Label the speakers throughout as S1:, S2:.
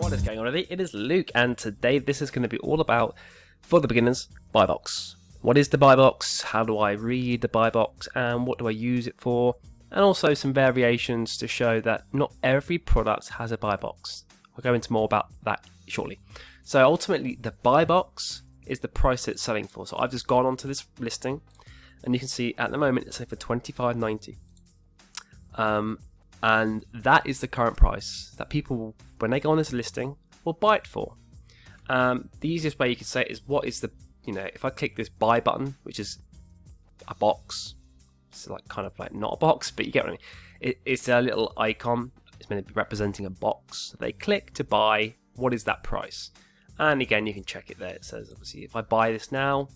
S1: What is going on, everybody? It is Luke, and today this is going to be all about, for the beginners, buybox. What is the buybox? How do I read the buybox? And what do I use it for? And also some variations to show that not every product has a buybox. I'll go into more about that shortly. So ultimately, the buybox is the price it's selling for. So I've just gone onto this listing, and you can see at the moment it's selling for $25.90. And that is the current price that people, when they go on this listing, will buy it for. The easiest way you could say it is, what is the, if I click this buy button, which is a box, it's like kind of like not a box, but you get what I mean. It's a little icon. It's meant to be representing a box. They click to buy. What is that price? And again, you can check it there. It says, obviously, if I buy this now,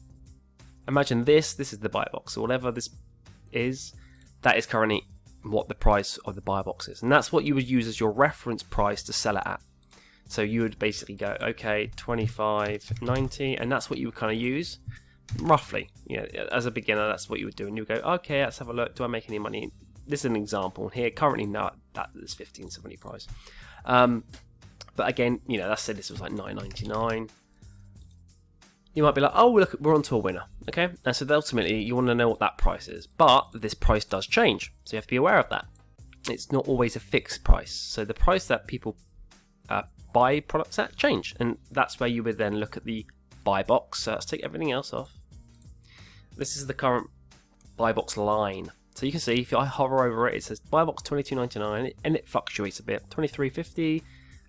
S1: imagine this is the buy box. So whatever this is, that is currently what the price of the buy box is, and that's what you would use as your reference price to sell it at. So you would basically go, okay, $25.90, and that's what you would kind of use roughly. As a beginner, that's what you would do, and you would go, okay, let's have a look. Do I make any money? This is an example here. Currently, now that is $15.70 price. But again, let's say this was like $9.99. You might be like, oh, look, we're onto a winner, okay? And so ultimately, you want to know what that price is. But this price does change, so you have to be aware of that. It's not always a fixed price. So the price that people buy products at change, and that's where you would then look at the buy box. So let's take everything else off. This is the current buy box line. So you can see if I hover over it, it says buy box $22.99, and it fluctuates a bit. $23.50,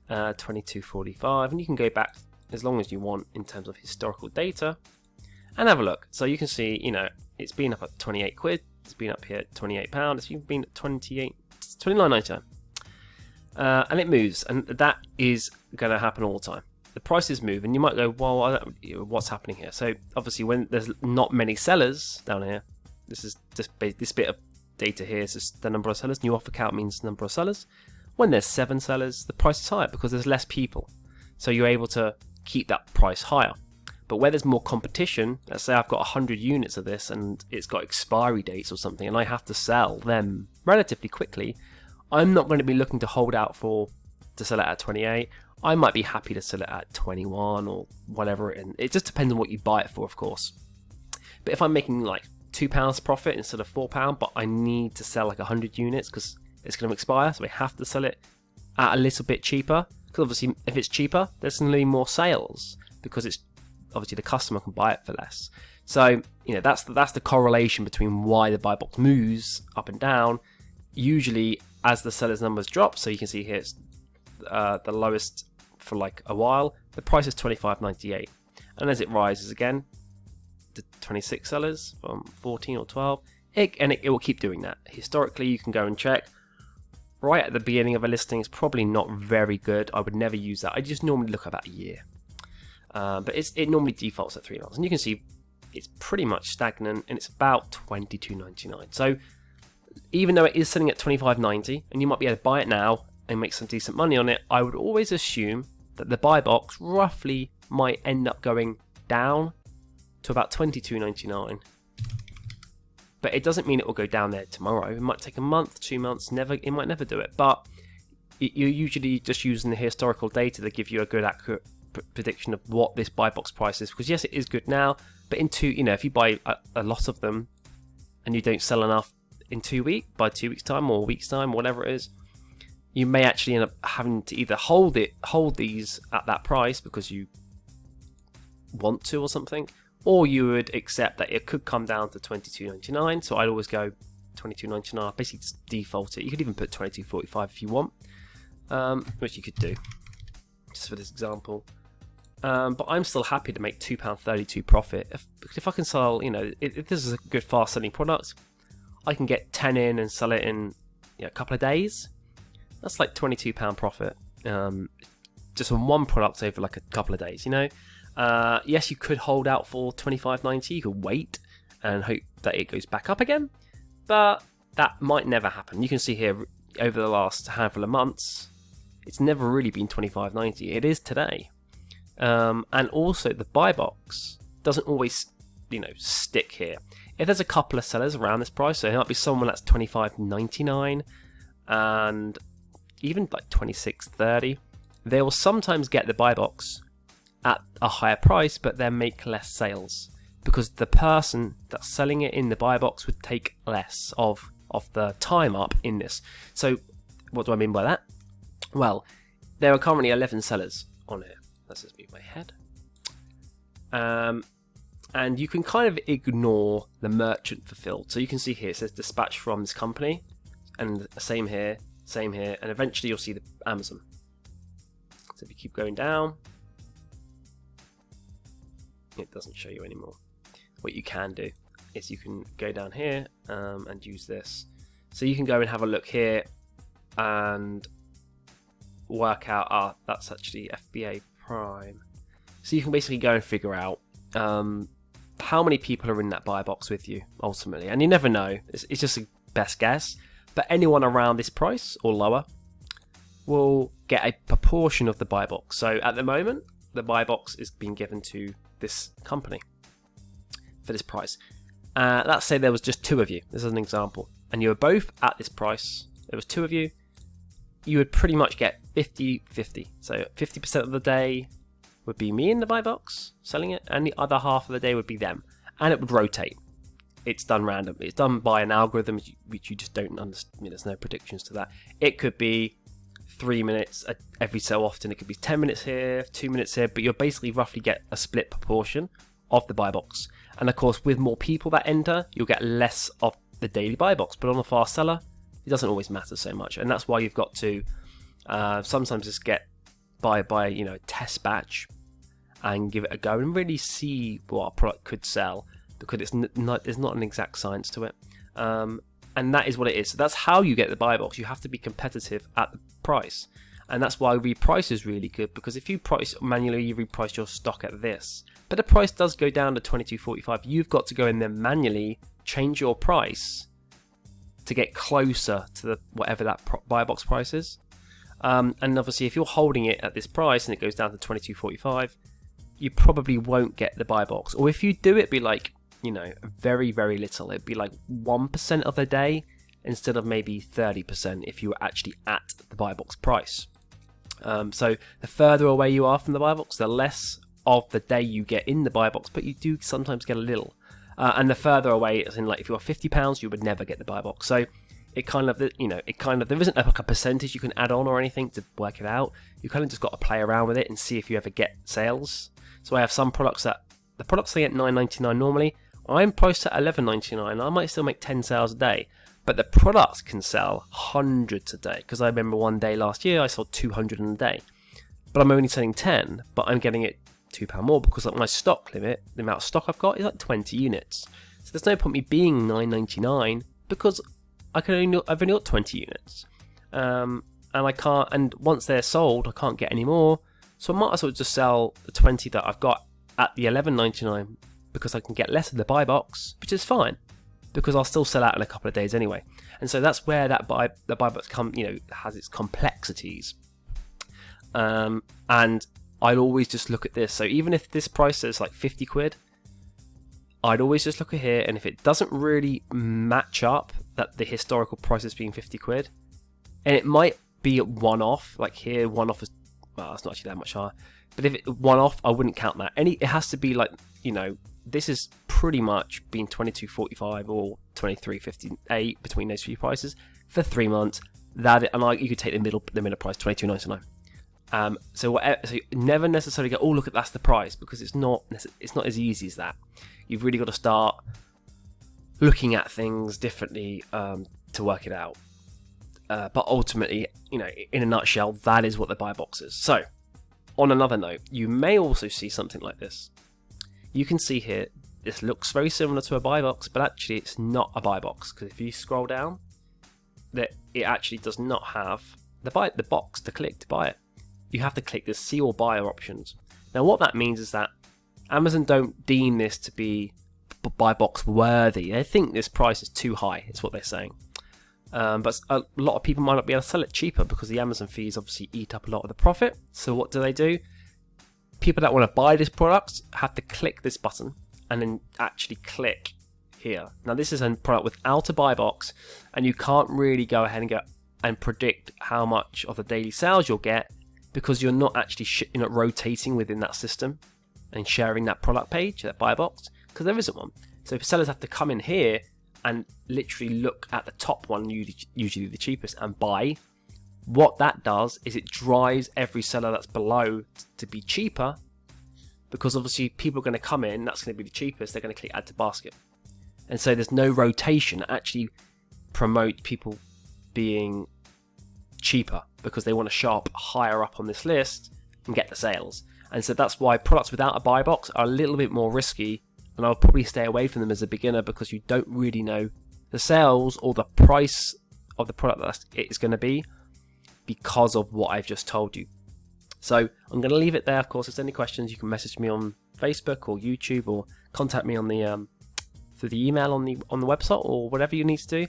S1: $22.45, and you can go back as long as you want in terms of historical data and have a look. So you can see, it's been up at 28 quid, it's been up here at £28, it's been at $29.99. And it moves, and that is going to happen all the time. The prices move, and you might go, well, what's happening here? So obviously, when there's not many sellers down here, this is just this bit of data here is just the number of sellers. New offer count means number of sellers. When there's 7 sellers, the price is higher because there's less people. So you're able to keep that price higher. But where there's more competition, let's say I've got 100 units of this and it's got expiry dates or something, and I have to sell them relatively quickly, I'm not going to be looking to hold out to sell it at 28. I might be happy to sell it at 21 or whatever, and it just depends on what you buy it for, of course. But if I'm making like £2 profit instead of £4, but I need to sell like 100 units because it's going to expire, so I have to sell it at a little bit cheaper. Because obviously, if it's cheaper, there's going to be more sales because it's obviously the customer can buy it for less. So that's the correlation between why the buy box moves up and down. Usually, as the sellers' numbers drop, so you can see here it's the lowest for like a while. The price is $25.98, and as it rises again, the 26 sellers from 14 or 12, it will keep doing that. Historically, you can go and check. Right at the beginning of a listing is probably not very good. I would never use that. I just normally look about a year. But it normally defaults at $3. And you can see it's pretty much stagnant, and it's about $22.99. So even though it is selling at $25.90, and you might be able to buy it now and make some decent money on it, I would always assume that the buy box roughly might end up going down to about $22.99. But it doesn't mean it will go down there tomorrow. It might take a month, 2 months, it might never do it. But you're usually just using the historical data to give you a good, accurate prediction of what this buy box price is. Because yes, it is good now, but if you buy a lot of them and you don't sell enough in 2 weeks, by 2 weeks time or a week's time, whatever it is, you may actually end up having to either hold these at that price because you want to or something, or you would accept that it could come down to $22.99. So I'd always go $22.99. Basically, just default it. You could even put $22.45 if you want, which you could do, just for this example. But I'm still happy to make £2.32 profit if I can sell. If this is a good fast-selling product, I can get 10 in and sell it in a couple of days. That's like £22 profit, just on one product over like a couple of days. Yes, you could hold out for $25.90. You could wait and hope that it goes back up again, but that might never happen. You can see here over the last handful of months, it's never really been $25.90. It is today, and also the buy box doesn't always, stick here. If there's a couple of sellers around this price, so there might be someone that's $25.99 and even like $26.30. they will sometimes get the buy box at a higher price, but then make less sales because the person that's selling it in the buy box would take less of the time up in this. So what do I mean by that? Well, there are currently 11 sellers on here. Let's just move my head. And you can kind of ignore the merchant fulfilled. So you can see here it says dispatch from this company, and same here, and eventually you'll see the Amazon. So if you keep going down, it doesn't show you anymore. What you can do is you can go down here and use this. So you can go and have a look here and work out, that's actually FBA Prime. So you can basically go and figure out how many people are in that buy box with you ultimately. And you never know, it's just a best guess. But anyone around this price or lower will get a proportion of the buy box. So at the moment, the buy box is being given to this company for this price. Let's say there was just 2 of you. This is an example. And you were both at this price. There was 2 of you. You would pretty much get 50-50. So 50% of the day would be me in the buy box selling it, and the other half of the day would be them. And it would rotate. It's done random. It's done by an algorithm which you just don't understand. There's no predictions to that. It could be 3 minutes every so often. It could be 10 minutes here, 2 minutes here, but you'll basically roughly get a split proportion of the buy box. And of course, with more people that enter, you'll get less of the daily buy box. But on a fast seller, it doesn't always matter so much. And that's why you've got to sometimes just get by test batch and give it a go and really see what a product could sell, because there's not an exact science to it. And that is what it is. So that's how you get the buy box. You have to be competitive at the price. And that's why reprice is really good, because if you price manually, you reprice your stock at this. But the price does go down to $22.45. You've got to go in there manually, change your price to get closer to whatever that buy box price is. And obviously, if you're holding it at this price and it goes down to $22.45, you probably won't get the buy box. Or if you do, it'd be like, very, very little. It'd be like 1% of the day instead of maybe 30% if you were actually at the buy box price. So the further away you are from the buy box, the less of the day you get in the buy box, but you do sometimes get a little. And the further away, as in like if you're £50, you would never get the buy box. So it kind of, there isn't like a percentage you can add on or anything to work it out. You kind of just got to play around with it and see if you ever get sales. So I have some products the products they get $9.99 normally, I'm priced at $11.99. I might still make 10 sales a day, but the products can sell hundreds a day. Because I remember one day last year I sold 200 in a day, but I'm only selling 10, but I'm getting it £2 more because like my stock limit, the amount of stock I've got is like 20 units. So there's no point me being $9.99 because I've only got 20 units, and I can't. And once they're sold, I can't get any more. So I might as well just sell the 20 that I've got at the $11.99 because I can get less of the buy box, which is fine because I'll still sell out in a couple of days anyway. And so that's where the buy box has its complexities. And I'd always just look at this. So even if this price is like 50 quid, I'd always just look at here, and if it doesn't really match up that the historical price is being 50 quid, and it might be one-off, like here one-off is, well, it's not actually that much higher, but if it one-off, I wouldn't count that. It has to be like, this is pretty much been $22.45 or $23.58 between those few prices for 3 months. You could take the middle price, $22.99. So you never necessarily go, oh look, that's the price, because it's not as easy as that. You've really got to start looking at things differently to work it out. But ultimately, in a nutshell, that is what the buy box is. So, on another note, you may also see something like this. You can see here, this looks very similar to a buy box, but actually it's not a buy box, because if you scroll down, that it actually does not have the box to click to buy it. You have to click the see or buy options. Now what that means is that Amazon don't deem this to be buy box worthy. They think this price is too high, is what they're saying. But a lot of people might not be able to sell it cheaper because the Amazon fees obviously eat up a lot of the profit. So what do? People that want to buy this product have to click this button and then actually click here. Now this is a product without a buy box, and you can't really go ahead and predict how much of the daily sales you'll get because you're not actually you're not rotating within that system and sharing that product page, that buy box, because there isn't one. So sellers have to come in here and literally look at the top one, usually the cheapest, and buy. What that does is it drives every seller that's below to be cheaper, because obviously people are going to come in, that's going to be the cheapest, they're going to click add to basket. And so there's no rotation. It actually promote people being cheaper because they want to show up higher up on this list and get the sales. And so that's why products without a buy box are a little bit more risky, and I'll probably stay away from them as a beginner because you don't really know the sales or the price of the product that it's going to be because of what I've just told you. So I'm going to leave it there. Of course, if there's any questions, you can message me on Facebook or YouTube, or contact me on the through the email on the website, or whatever you need to do.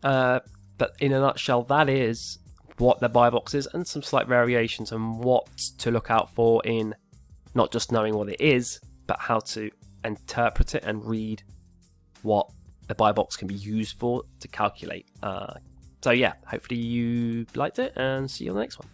S1: But in a nutshell, that is what the buy box is, and some slight variations on what to look out for in not just knowing what it is, but how to interpret it and read what the buy box can be used for to calculate. So yeah, hopefully you liked it, and see you on the next one.